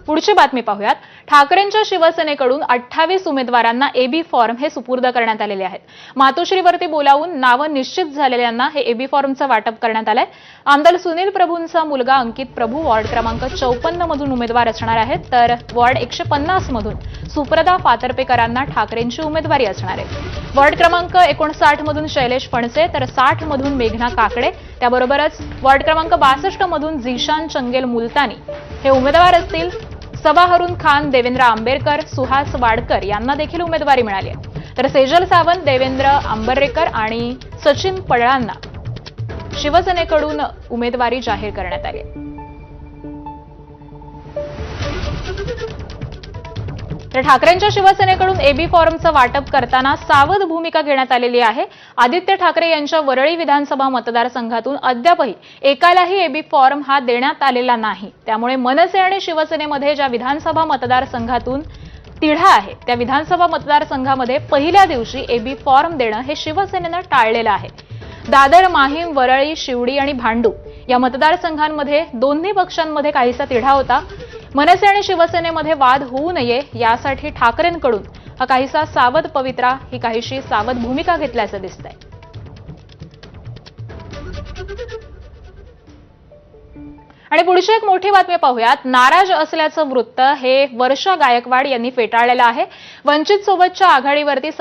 पुढची बातमी पाहूयात। ठाकरेंच्या शिवसेनेकडून 28 उमेदवारांना एबी फॉर्म हे सुपूर्द करण्यात आलेले आहेत। मातोश्रीवरती बोलावून नावं निश्चित झालेल्यांना हे एबी फॉर्मचं वाटप करण्यात आलंय। आमदार सुनील प्रभूंचा मुलगा अंकित प्रभू वॉर्ड क्रमांक 54 मधून उमेदवार असणार आहेत, तर वॉर्ड 150 मधून सुप्रदा पातर्पेकरांना ठाकरेंची उमेदवारी असणार आहे। वॉर्ड क्रमांक 59 मधून शैलेश फणसे, तर 60 मधून मेघना काकडे, त्याबरोबरच वॉर्ड क्रमांक 62 मधून झिशान चंगेल मुलतानी हे उमेदवार असतील। सबाहरून खान, देवेंद्र आंबेरकर, सुहास वाडकर यांना देखील उमेदवारी मिळाली आहे, तर सेजल सावंत, देवेंद्र आंबरेकर आणि सचिन पडळांना शिवसेनेकडून उमेदवारी जाहीर करण्यात आली आहे। तर ठाकरेंच्या शिवसेनेकडून एबी फॉर्मचं वाटप करताना सावध भूमिका घेण्यात आलेली आहे। आदित्य ठाकरे यांच्या वरळी विधानसभा मतदारसंघातून अद्यापही एकालाही एबी फॉर्म हा देण्यात आलेला नाही। त्यामुळे मनसे आणि शिवसेनेमध्ये ज्या विधानसभा मतदारसंघातून तिढा आहे, त्या विधानसभा मतदारसंघामध्ये पहिल्या दिवशी एबी फॉर्म देणं हे शिवसेनेनं टाळलेलं आहे। दादर, माहीम, वरळी, शिवडी आणि भांडूप या मतदारसंघांमध्ये दोन्ही पक्षांमध्ये काहीसा तिढा होता। मनसे आणि शिवसेनेमध्ये वाद होऊ नये यासाठी ठाकरेंकडून हा काहीसा सावध पवित्रा ही काहीशी सावध भूमिका घेतल्याचं दिसतंय। आणि पुढची एक मोठी बातमी पाहूयात। नाराज असल्याचं वृत्त हे वर्षा गायकवाड यांनी फेटाळलेलं आहे। वंचित सोबतच्या आघाडीवरती